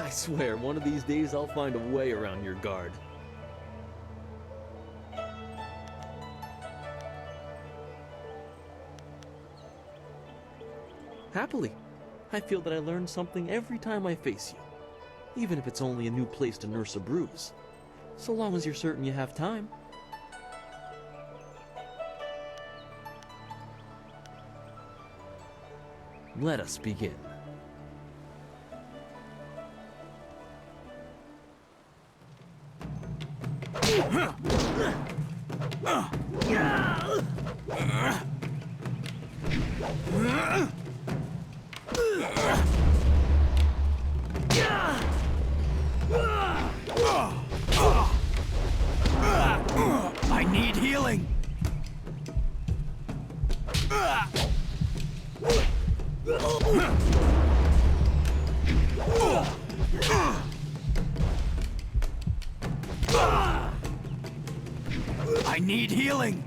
I swear, one of these days I'll find a way around your guard. Happily. I feel that I learn something every time I face you, even if it's only a new place to nurse a bruise. So long as you're certain you have time. Let us begin. I need healing. I need healing.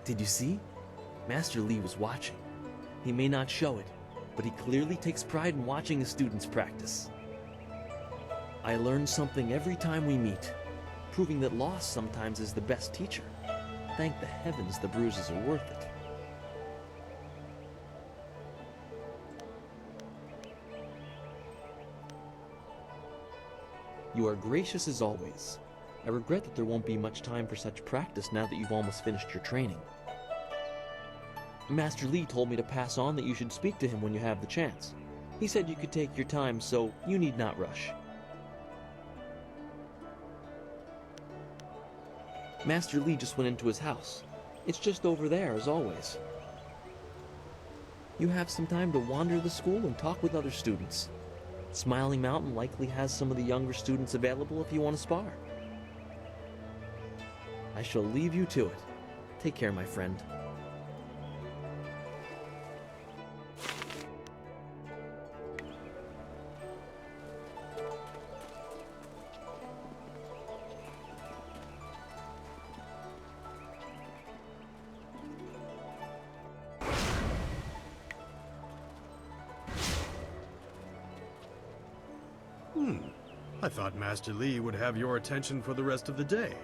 Did you see? Master Li was watching. He may not show it, but he clearly takes pride in watching his students practice. I learn something every time we meet, proving that loss sometimes is the best teacher. Thank the heavens the bruises are worth it. You are gracious as always. I regret that there won't be much time for such practice now that you've almost finished your training. Master Li told me to pass on that you should speak to him when you have the chance. He said you could take your time, so you need not rush. Master Li just went into his house. It's just over there, as always. You have some time to wander the school and talk with other students. Smiling Mountain likely has some of the younger students available if you want to spar. I shall leave you to it. Take care, my friend. I thought Master Li would have your attention for the rest of the day.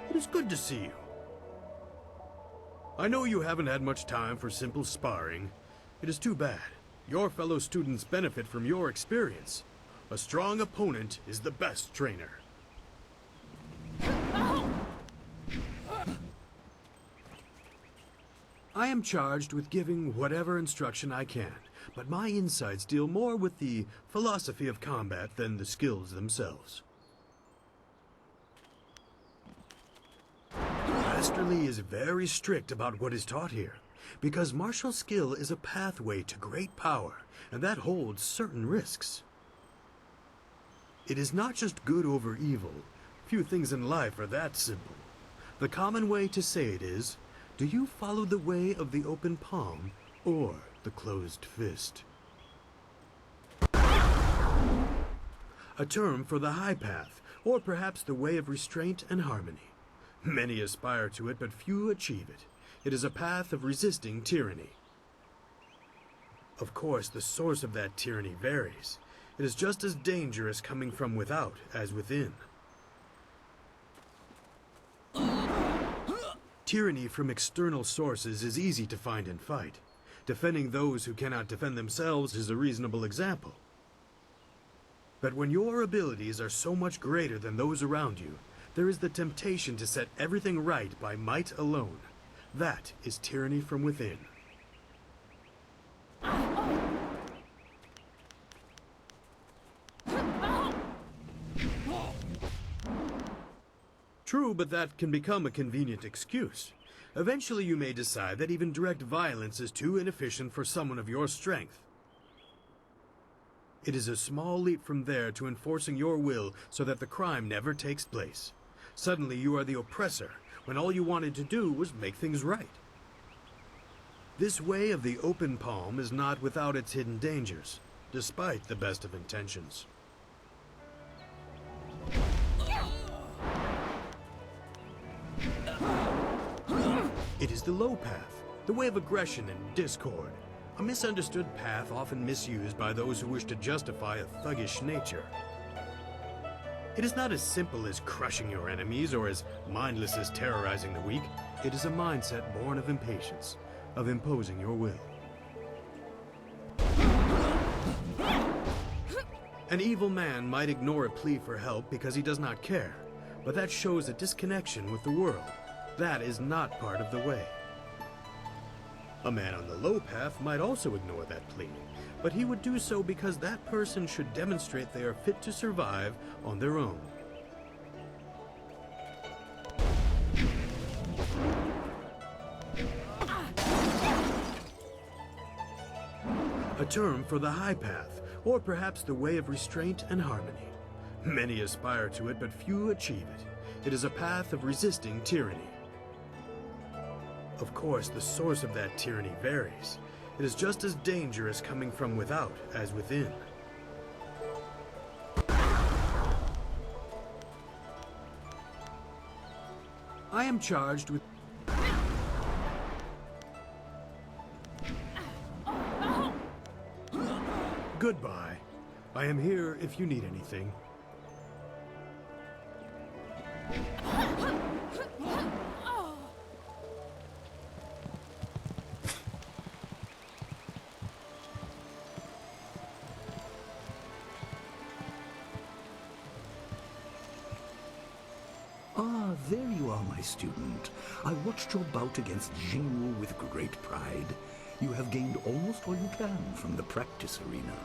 It is good to see you. I know you haven't had much time for simple sparring. It is too bad. Your fellow students benefit from your experience. A strong opponent is the best trainer. I am charged with giving whatever instruction I can, but my insights deal more with the philosophy of combat than the skills themselves. Master Li is very strict about what is taught here, because martial skill is a pathway to great power, and that holds certain risks. It is not just good over evil. Few things in life are that simple. The common way to say it is, do you follow the way of the open palm or the closed fist? A term for the high path, or perhaps the way of restraint and harmony. Many aspire to it, but few achieve it. It is a path of resisting tyranny. Of course, the source of that tyranny varies. It is just as dangerous coming from without as within. Tyranny from external sources is easy to find and fight. Defending those who cannot defend themselves is a reasonable example. But when your abilities are so much greater than those around you, there is the temptation to set everything right by might alone. That is tyranny from within. but that can become a convenient excuse. Eventually you may decide that even direct violence is too inefficient for someone of your strength. It is a small leap from there to enforcing your will so that the crime never takes place. Suddenly you are the oppressor, when all you wanted to do was make things right. This way of the open palm is not without its hidden dangers, despite the best of intentions. It is the low path, the way of aggression and discord. A misunderstood path often misused by those who wish to justify a thuggish nature. It is not as simple as crushing your enemies or as mindless as terrorizing the weak. It is a mindset born of impatience, of imposing your will. An evil man might ignore a plea for help because he does not care, but that shows a disconnection with the world. That is not part of the way. A man on the low path might also ignore that plea, but he would do so because that person should demonstrate they are fit to survive on their own. A term for the high path, or perhaps the way of restraint and harmony. Many aspire to it, but few achieve it. It is a path of resisting tyranny. Of course, the source of that tyranny varies. It is just as dangerous coming from without as within. I am charged with... Goodbye. I am here if you need anything. Ah, there you are, my student. I watched your bout against Jinwu with great pride. You have gained almost all you can from the practice arena.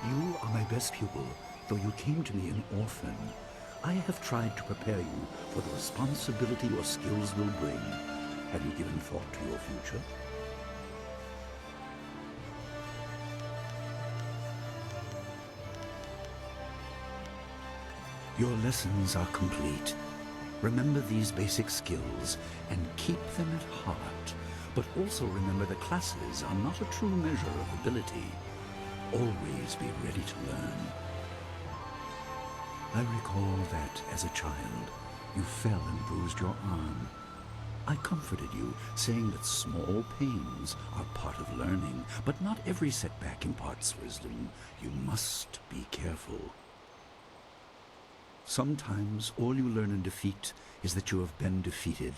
You are my best pupil, though you came to me an orphan. I have tried to prepare you for the responsibility your skills will bring. Have you given thought to your future? Your lessons are complete. Remember these basic skills and keep them at heart. But also remember that classes are not a true measure of ability. Always be ready to learn. I recall that, as a child, you fell and bruised your arm. I comforted you, saying that small pains are part of learning, but not every setback imparts wisdom. You must be careful. Sometimes all you learn in defeat is that you have been defeated.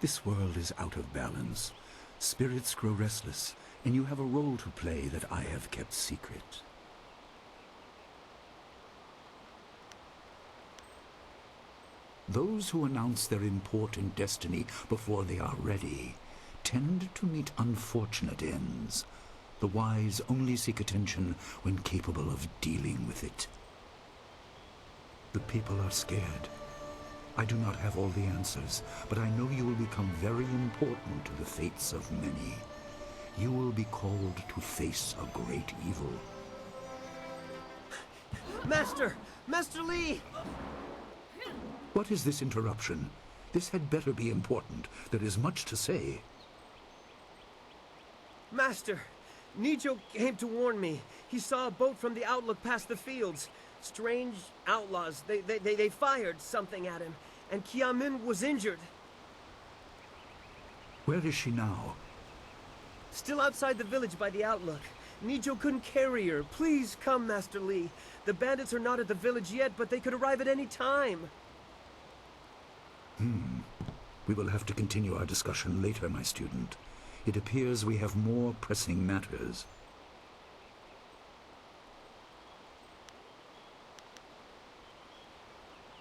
This world is out of balance. Spirits grow restless, and you have a role to play that I have kept secret. Those who announce their important destiny before they are ready tend to meet unfortunate ends. The wise only seek attention when capable of dealing with it. The people are scared. I do not have all the answers, but I know you will become very important to the fates of many. You will be called to face a great evil. Master! Master Li! What is this interruption? This had better be important. There is much to say. Master! Nijo came to warn me. He saw a boat from the outlook past the fields. Strange outlaws. They fired something at him, and Kiamin was injured. Where is she now? Still outside the village by the outlook. Nijo couldn't carry her. Please come, Master Li. The bandits are not at the village yet, but they could arrive at any time. We will have to continue our discussion later, my student. It appears we have more pressing matters.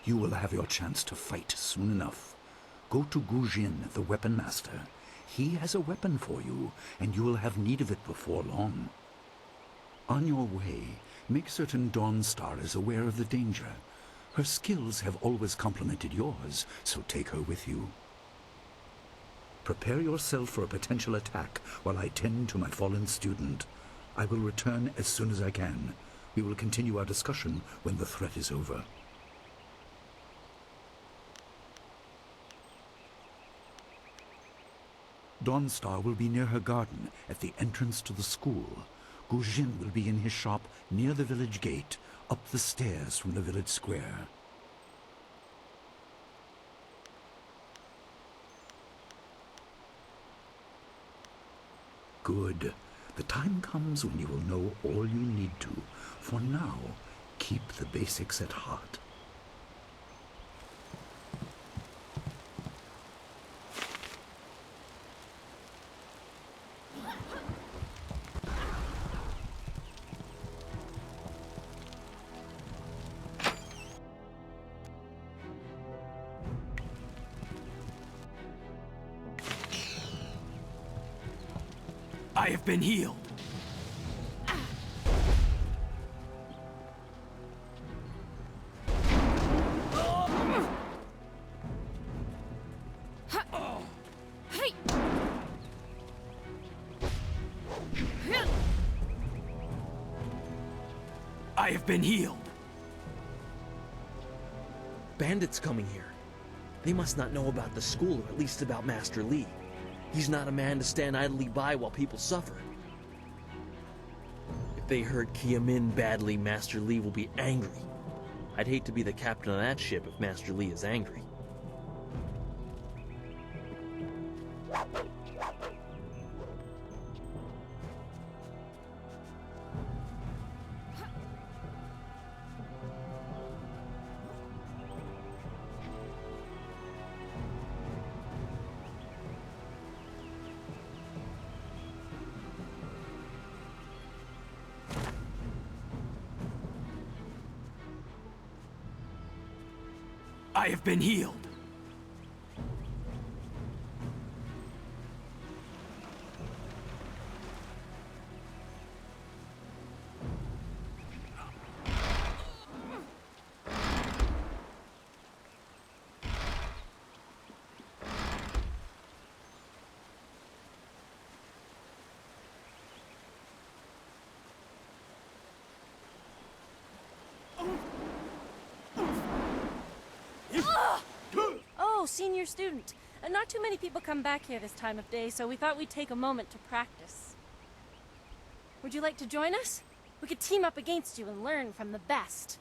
You will have your chance to fight soon enough. Go to Gujin, the weapon master. He has a weapon for you, and you will have need of it before long. On your way, make certain Dawnstar is aware of the danger. Her skills have always complemented yours, so take her with you. Prepare yourself for a potential attack while I tend to my fallen student. I will return as soon as I can. We will continue our discussion when the threat is over. Dawnstar will be near her garden at the entrance to the school. Gujin will be in his shop near the village gate, up the stairs from the village square. Good. The time comes when you will know all you need to. For now, keep the basics at heart. I have been healed. I have been healed. Bandits coming here. They must not know about the school, or at least about Master Li. He's not a man to stand idly by while people suffer. If they hurt Kiamin badly, Master Li will be angry. I'd hate to be the captain of that ship if Master Li is angry. I have been healed. Oh, senior student. Not too many people come back here this time of day, so we thought we'd take a moment to practice. Would you like to join us? We could team up against you and learn from the best.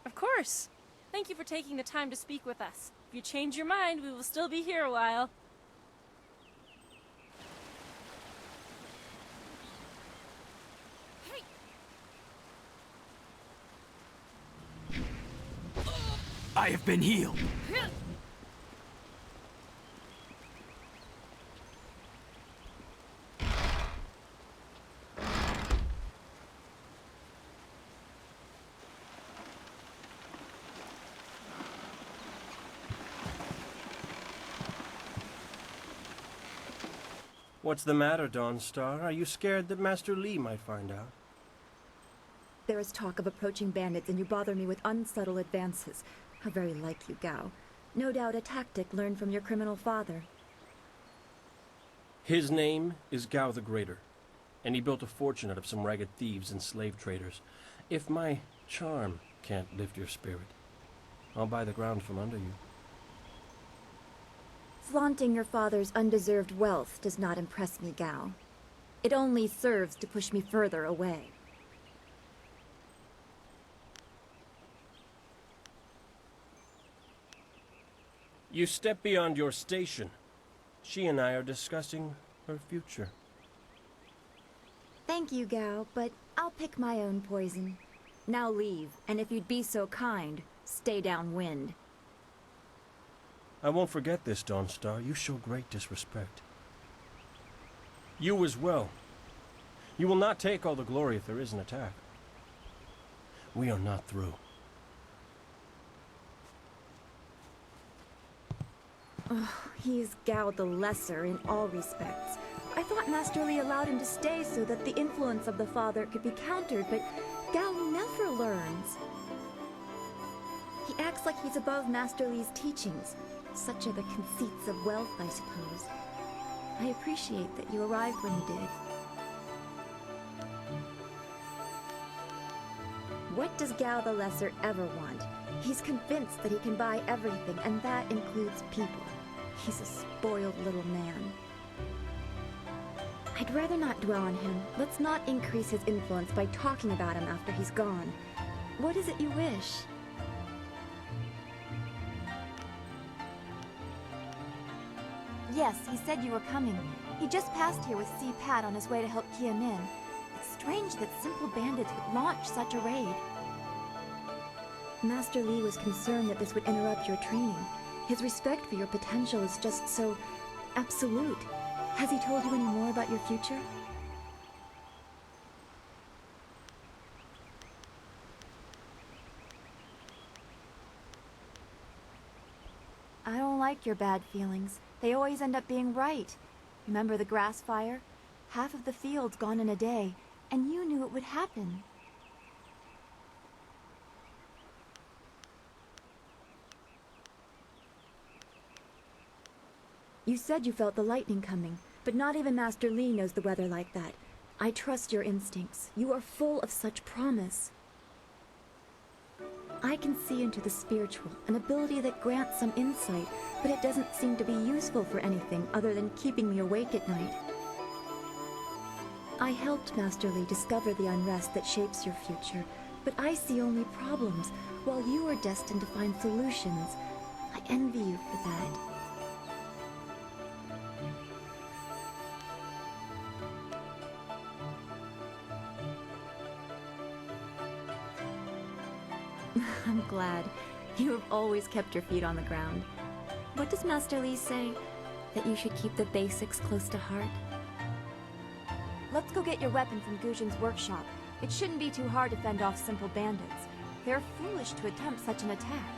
Of course. Thank you for taking the time to speak with us. If you change your mind, we will still be here a while. I have been healed. What's the matter, Dawnstar? Are you scared that Master Li might find out? There is talk of approaching bandits, and you bother me with unsubtle advances. How very like you, Gao. No doubt a tactic learned from your criminal father. His name is Gao the Greater, and he built a fortune out of some ragged thieves and slave traders. If my charm can't lift your spirit, I'll buy the ground from under you. Flaunting your father's undeserved wealth does not impress me, Gao. It only serves to push me further away. You step beyond your station. She and I are discussing her future. Thank you, Gao, but I'll pick my own poison. Now leave, and if you'd be so kind, stay downwind. I won't forget this, Dawnstar. You show great disrespect. You as well. You will not take all the glory if there is an attack. We are not through. Oh, he is Gao the Lesser in all respects. I thought Master Li allowed him to stay so that the influence of the father could be countered, but Gao never learns. He acts like he's above Master Li's teachings. Such are the conceits of wealth, I suppose. I appreciate that you arrived when you did. What does Gao the Lesser ever want? He's convinced that he can buy everything, and that includes people. He's a spoiled little man. I'd rather not dwell on him. Let's not increase his influence by talking about him after he's gone. What is it you wish? Yes, he said you were coming. He just passed here with Si Pat on his way to help Kia Min. It's strange that simple bandits would launch such a raid. Master Li was concerned that this would interrupt your training. His respect for your potential is just so absolute. Has he told you any more about your future? I don't like your bad feelings. They always end up being right. Remember the grass fire? Half of the field's gone in a day, and you knew it would happen. You said you felt the lightning coming, but not even Master Li knows the weather like that. I trust your instincts. You are full of such promise. I can see into the spiritual, an ability that grants some insight, but it doesn't seem to be useful for anything other than keeping me awake at night. I helped Master Li discover the unrest that shapes your future, but I see only problems, while you are destined to find solutions. I envy you for that. I'm glad. You have always kept your feet on the ground. What does Master Li say? That you should keep the basics close to heart? Let's go get your weapon from Guzhin's workshop. It shouldn't be too hard to fend off simple bandits. They're foolish to attempt such an attack.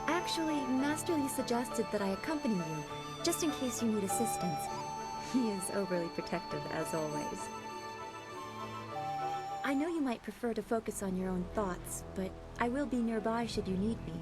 Actually, Master Li suggested that I accompany you, just in case you need assistance. He is overly protective, as always. I know you might prefer to focus on your own thoughts, but I will be nearby should you need me.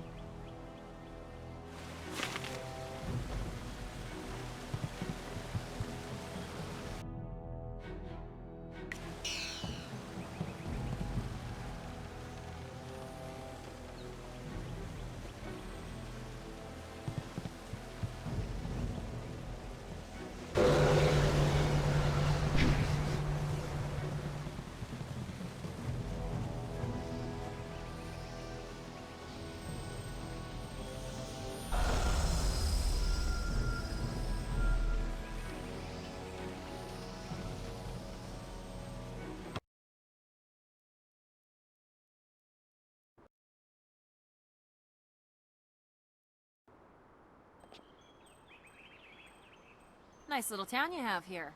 Nice little town you have here.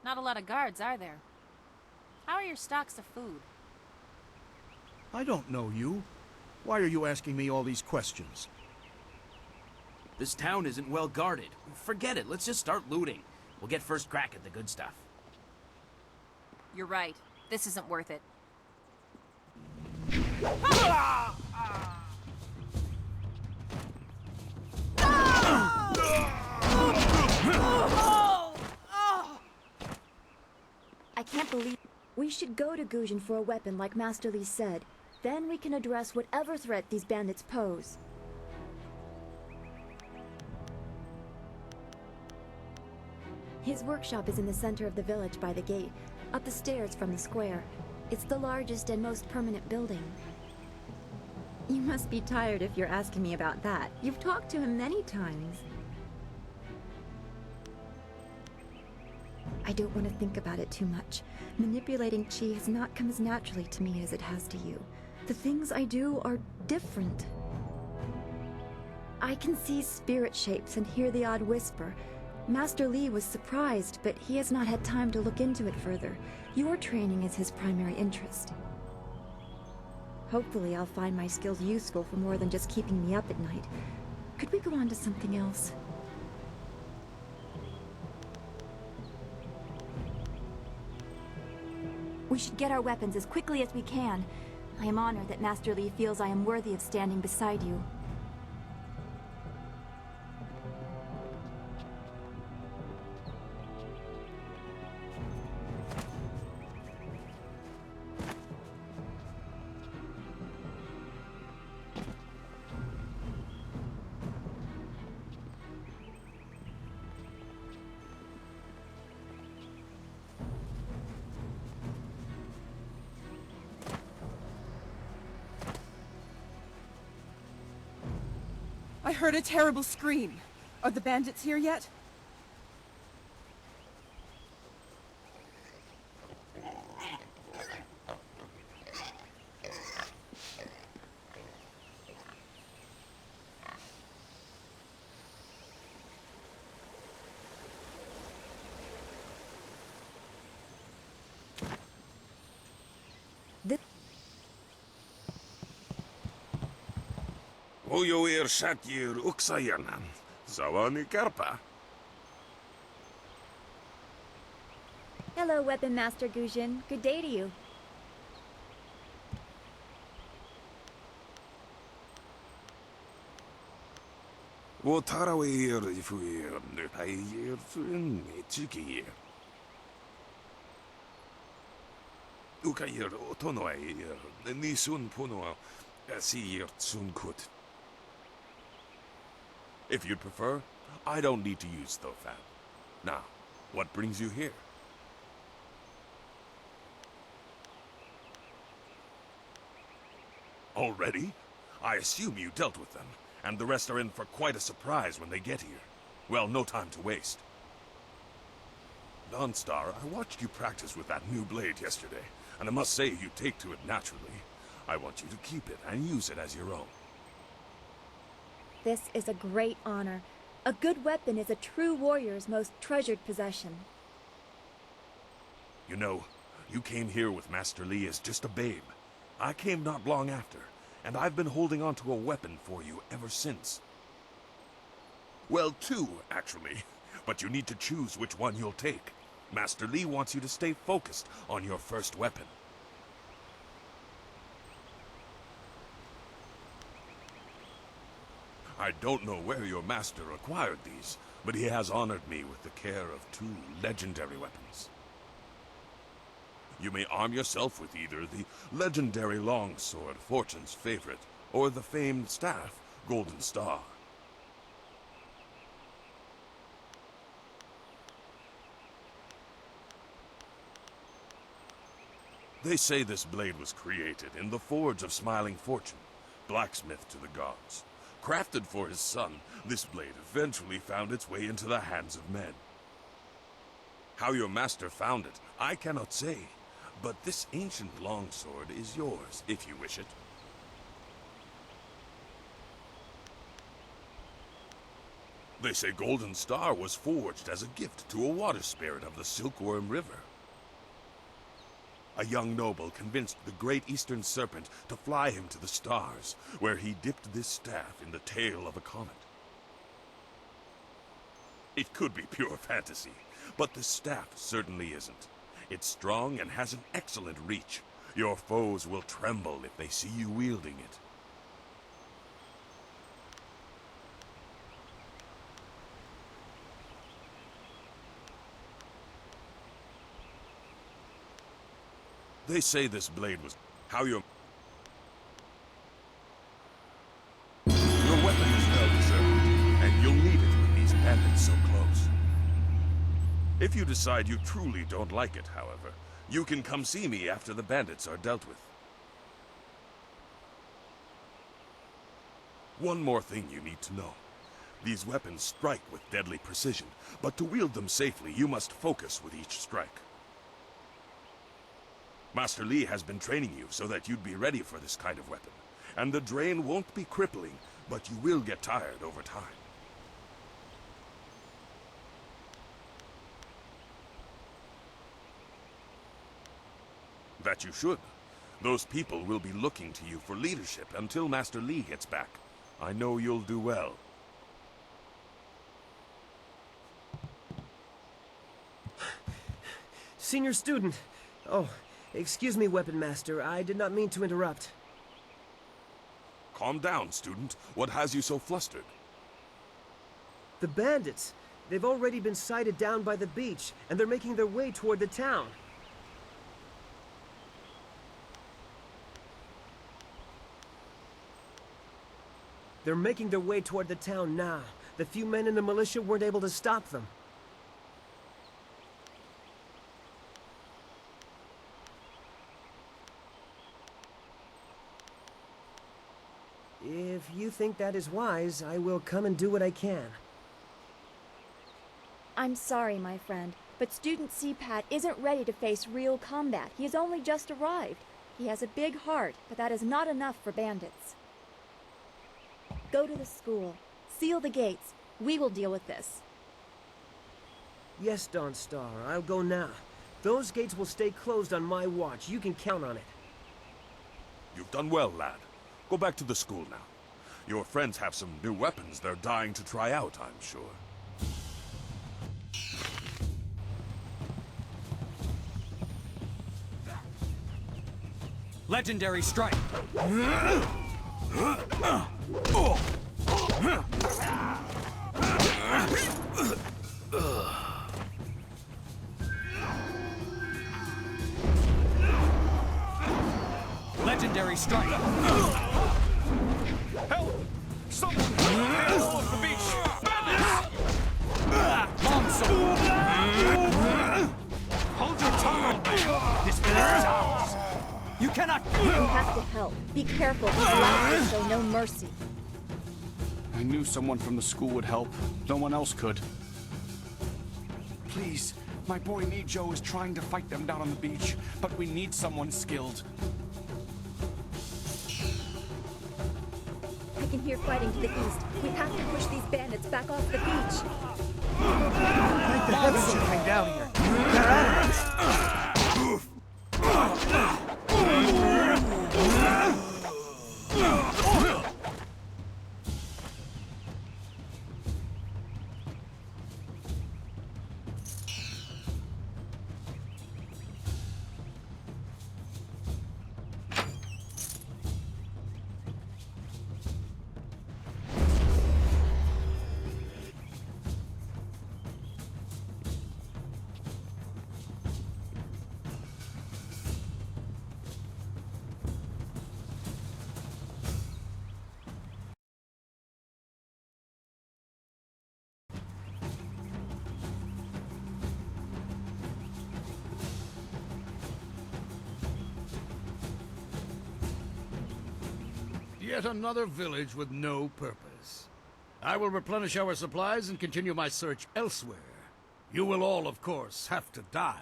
Not a lot of guards, are there? How are your stocks of food? I don't know you. Why are you asking me all these questions? This town isn't well guarded. Forget it, let's just start looting. We'll get first crack at the good stuff. You're right. This isn't worth it. I can't believe... We should go to Guzhin for a weapon like Master Li said. Then we can address whatever threat these bandits pose. His workshop is in the center of the village by the gate, up the stairs from the square. It's the largest and most permanent building. You must be tired if you're asking me about that. You've talked to him many times. I don't want to think about it too much. Manipulating Qi has not come as naturally to me as it has to you. The things I do are different. I can see spirit shapes and hear the odd whisper. Master Li was surprised, but he has not had time to look into it further. Your training is his primary interest. Hopefully I'll find my skills useful for more than just keeping me up at night. Could we go on to something else? We should get our weapons as quickly as we can. I am honored that Master Li feels I am worthy of standing beside you. I heard a terrible scream. Are the bandits here yet? Ujoir Shatyir Uksayanan. Zawani Karpa. Hello, Weapon Master Gujin. Good day to you. Wotarawir Ifuir Nupayir Chiki. Ukayir Otonoir Nisun Puno Asir Tsunkut. If you'd prefer, I don't need to use Thofan. Now, what brings you here? Already? I assume you dealt with them, and the rest are in for quite a surprise when they get here. Well, no time to waste. Dawnstar, I watched you practice with that new blade yesterday, and I must say you take to it naturally. I want you to keep it and use it as your own. This is a great honor. A good weapon is a true warrior's most treasured possession. You know, you came here with Master Li as just a babe. I came not long after, and I've been holding on to a weapon for you ever since. Well, two, actually. But you need to choose which one you'll take. Master Li wants you to stay focused on your first weapon. I don't know where your master acquired these, but he has honored me with the care of two legendary weapons. You may arm yourself with either the legendary longsword, Fortune's favorite, or the famed staff, Golden Star. They say this blade was created in the forge of Smiling Fortune, blacksmith to the gods. Crafted for his son, this blade eventually found its way into the hands of men. How your master found it, I cannot say, but this ancient longsword is yours, if you wish it. They say Golden Star was forged as a gift to a water spirit of the Silkworm River. A young noble convinced the great eastern serpent to fly him to the stars, where he dipped this staff in the tail of a comet. It could be pure fantasy, but the staff certainly isn't. It's strong and has an excellent reach. Your foes will tremble if they see you wielding it. They say this blade was how your weapon is well deserved, and you'll need it with these bandits so close. If you decide you truly don't like it, however, you can come see me after the bandits are dealt with. One more thing you need to know. These weapons strike with deadly precision, but to wield them safely, you must focus with each strike. Master Li has been training you so that you'd be ready for this kind of weapon, and the drain won't be crippling, but you will get tired over time. That you should. Those people will be looking to you for leadership until Master Li gets back. I know you'll do well. Senior student. Oh, excuse me, Weapon Master. I did not mean to interrupt. Calm down, student. What has you so flustered? The bandits. They've already been sighted down by the beach, and they're making their way toward the town. They're making their way toward the town now. The few men in the militia weren't able to stop them. If you think that is wise, I will come and do what I can. I'm sorry, my friend, but Student CPAT isn't ready to face real combat. He has only just arrived. He has a big heart, but that is not enough for bandits. Go to the school. Seal the gates. We will deal with this. Yes, Dawnstar, I'll go now. Those gates will stay closed on my watch. You can count on it. You've done well, lad. Go back to the school now. Your friends have some new weapons they're dying to try out, I'm sure. Legendary strike! Legendary strike! Help! Someone! All off the beach! Bandits! Longsword! Hold your tongue! This village is ours! You cannot... You have to help. Be careful. These lads will show no mercy. I knew someone from the school would help. No one else could. Please, my boy Nijo is trying to fight them down on the beach, but we need someone skilled. I can hear fighting to the east. We have to push these bandits back off the beach. Thank the heavens you came down here. They're out of it. Yet another village with no purpose. I will replenish our supplies and continue my search elsewhere. You will all, of course, have to die.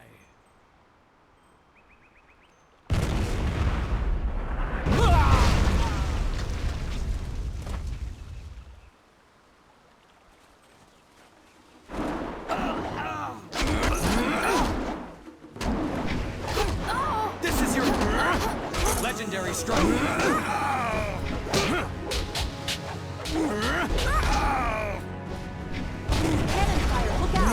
This is your... Legendary strike! Cannon fire, look out!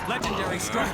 Legendary strike!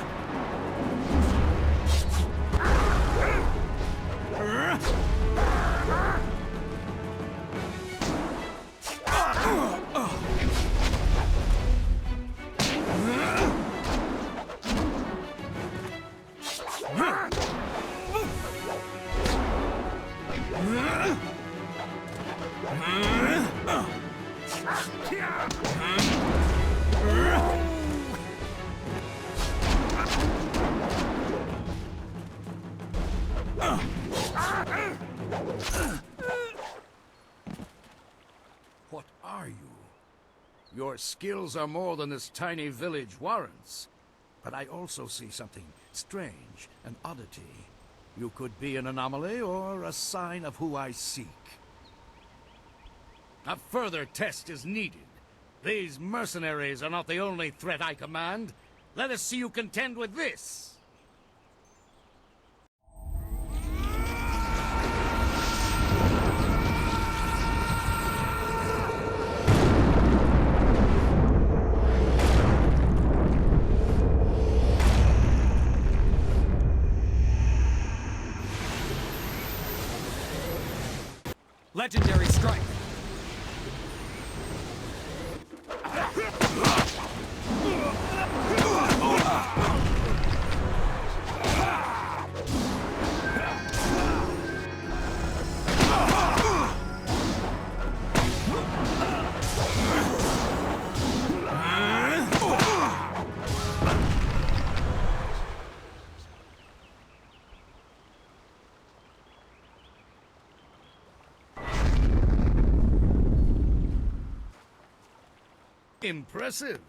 you. Your skills are more than this tiny village warrants. But I also see something strange, an oddity. You could be an anomaly or a sign of who I seek. A further test is needed. These mercenaries are not the only threat I command. Let us see you contend with this! Legendary strike! Impressive.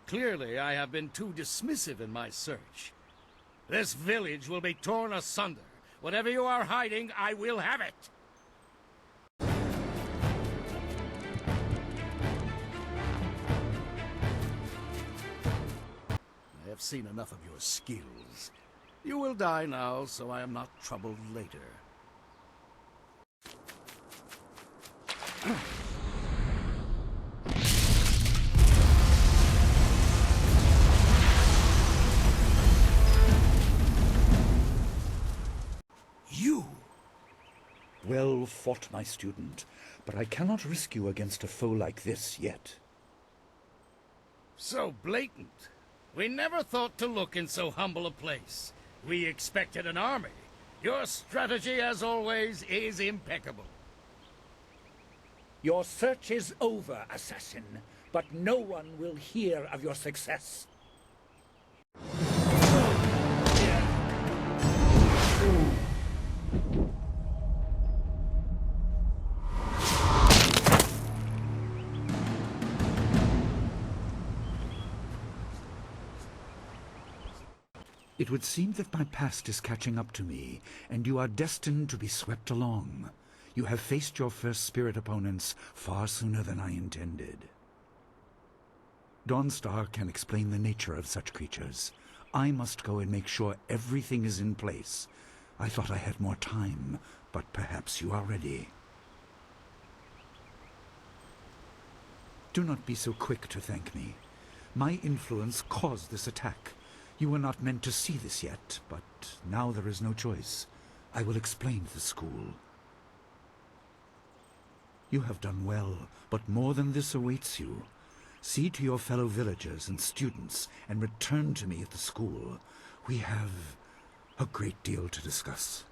Clearly, I have been too dismissive in my search. This village will be torn asunder. Whatever you are hiding, I will have it. I have seen enough of your skills. You will die now, so I am not troubled later. You! Well fought, my student, but I cannot risk you against a foe like this yet. So blatant. We never thought to look in so humble a place. We expected an army. Your strategy, as always, is impeccable. Your search is over, assassin, but no one will hear of your success. It would seem that my past is catching up to me, and you are destined to be swept along. You have faced your first spirit opponents far sooner than I intended. Dawnstar can explain the nature of such creatures. I must go and make sure everything is in place. I thought I had more time, but perhaps you are ready. Do not be so quick to thank me. My influence caused this attack. You were not meant to see this yet, but now there is no choice. I will explain to the school. You have done well, but more than this awaits you. See to your fellow villagers and students, and return to me at the school. We have a great deal to discuss.